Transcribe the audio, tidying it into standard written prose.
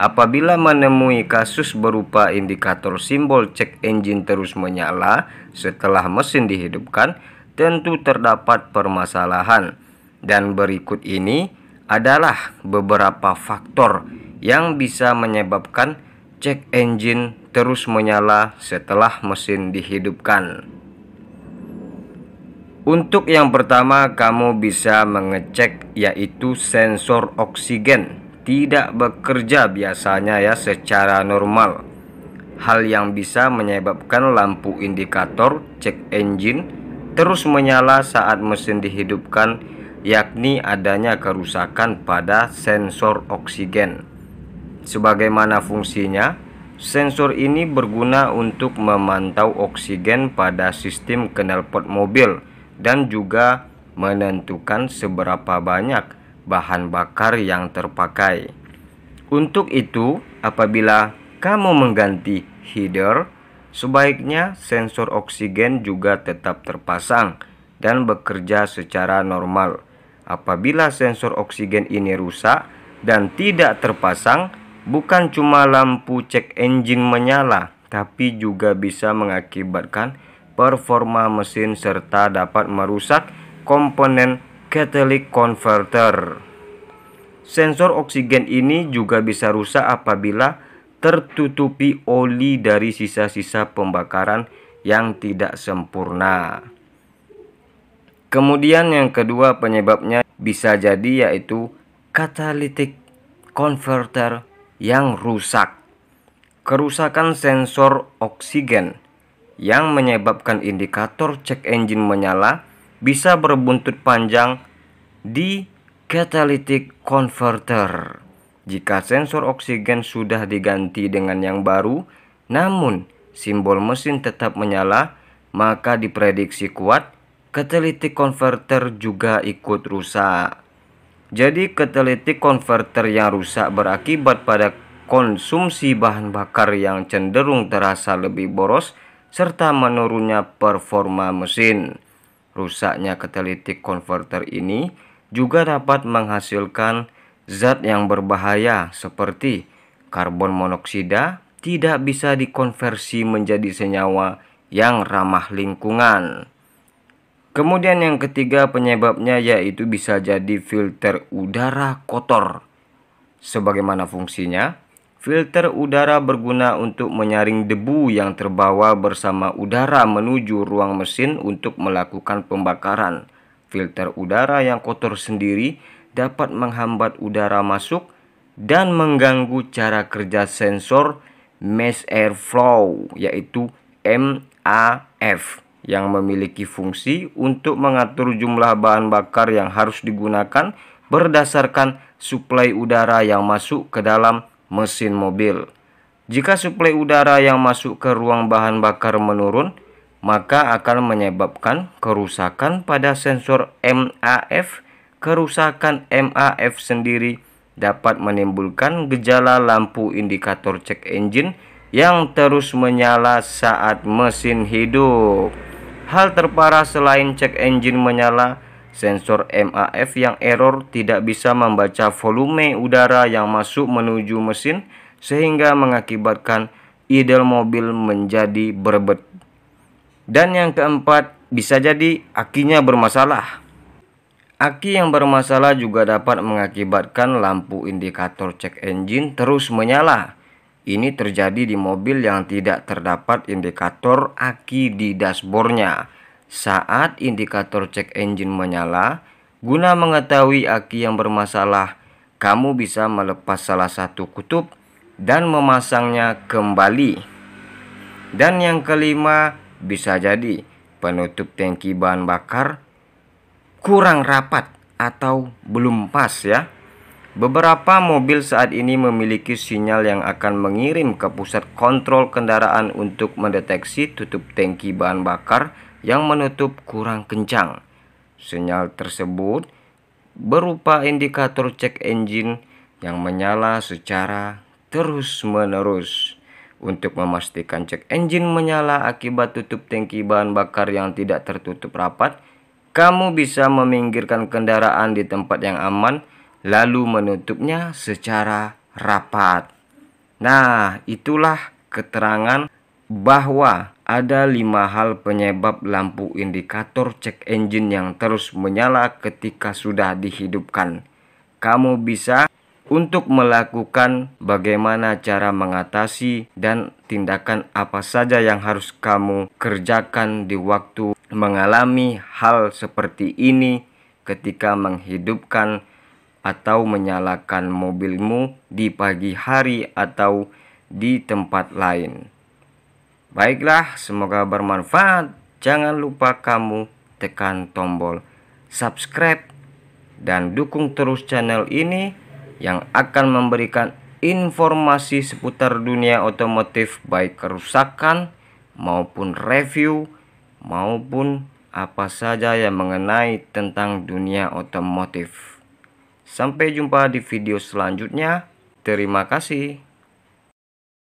Apabila menemui kasus berupa indikator simbol cek engine terus menyala setelah mesin dihidupkan, tentu terdapat permasalahan. Dan berikut ini adalah beberapa faktor yang bisa menyebabkan cek engine terus menyala setelah mesin dihidupkan. Untuk yang pertama, kamu bisa mengecek yaitu sensor oksigen tidak bekerja biasanya secara normal. Hal yang bisa menyebabkan lampu indikator cek engine terus menyala saat mesin dihidupkan, yakni adanya kerusakan pada sensor oksigen. Sebagaimana fungsinya, sensor ini berguna untuk memantau oksigen pada sistem knalpot mobil dan juga menentukan seberapa banyak bahan bakar yang terpakai. Untuk itu, apabila kamu mengganti header, sebaiknya sensor oksigen juga tetap terpasang dan bekerja secara normal. Apabila sensor oksigen ini rusak dan tidak terpasang, bukan cuma lampu cek engine menyala, tapi juga bisa mengakibatkan performa mesin serta dapat merusak komponen catalytic converter. Sensor oksigen ini juga bisa rusak apabila tertutupi oli dari sisa-sisa pembakaran yang tidak sempurna. Kemudian yang kedua penyebabnya bisa jadi yaitu catalytic converter yang rusak. Kerusakan sensor oksigen yang menyebabkan indikator cek engine menyala bisa berbuntut panjang di catalytic converter. Jika sensor oksigen sudah diganti dengan yang baru, namun simbol mesin tetap menyala, maka diprediksi kuat catalytic converter juga ikut rusak. Jadi catalytic converter yang rusak berakibat pada konsumsi bahan bakar yang cenderung terasa lebih boros serta menurunnya performa mesin. Rusaknya catalytic converter ini juga dapat menghasilkan zat yang berbahaya seperti karbon monoksida tidak bisa dikonversi menjadi senyawa yang ramah lingkungan. Kemudian yang ketiga penyebabnya yaitu bisa jadi filter udara kotor. Sebagaimana fungsinya, filter udara berguna untuk menyaring debu yang terbawa bersama udara menuju ruang mesin untuk melakukan pembakaran. Filter udara yang kotor sendiri dapat menghambat udara masuk dan mengganggu cara kerja sensor mass airflow yaitu MAF yang memiliki fungsi untuk mengatur jumlah bahan bakar yang harus digunakan berdasarkan suplai udara yang masuk ke dalam mesin mobil. Jika suplai udara yang masuk ke ruang bahan bakar menurun, maka akan menyebabkan kerusakan pada sensor MAF. Kerusakan MAF sendiri dapat menimbulkan gejala lampu indikator cek engine yang terus menyala saat mesin hidup. Hal terparah selain cek engine menyala, sensor MAF yang error tidak bisa membaca volume udara yang masuk menuju mesin sehingga mengakibatkan idle mobil menjadi berebet. Dan yang keempat, bisa jadi akinya bermasalah. Aki yang bermasalah juga dapat mengakibatkan lampu indikator cek engine terus menyala. Ini terjadi di mobil yang tidak terdapat indikator aki di dashboardnya. Saat indikator cek engine menyala, guna mengetahui aki yang bermasalah, kamu bisa melepas salah satu kutub dan memasangnya kembali. Dan yang kelima, bisa jadi penutup tangki bahan bakar kurang rapat atau belum pas ya. Beberapa mobil saat ini memiliki sinyal yang akan mengirim ke pusat kontrol kendaraan untuk mendeteksi tutup tangki bahan bakar yang menutup kurang kencang. Sinyal tersebut berupa indikator cek engine yang menyala secara terus-menerus. Untuk memastikan cek engine menyala akibat tutup tangki bahan bakar yang tidak tertutup rapat, kamu bisa meminggirkan kendaraan di tempat yang aman lalu menutupnya secara rapat. Nah, itulah keterangan bahwa ada 5 hal penyebab lampu indikator cek engine yang terus menyala ketika sudah dihidupkan. Kamu bisa untuk melakukan bagaimana cara mengatasi dan tindakan apa saja yang harus kamu kerjakan di waktu mengalami hal seperti ini ketika menghidupkan atau menyalakan mobilmu di pagi hari atau di tempat lain. Baiklah, semoga bermanfaat. Jangan lupa kamu tekan tombol subscribe dan dukung terus channel ini yang akan memberikan informasi seputar dunia otomotif, baik kerusakan maupun review maupun apa saja yang mengenai tentang dunia otomotif. Sampai jumpa di video selanjutnya. Terima kasih.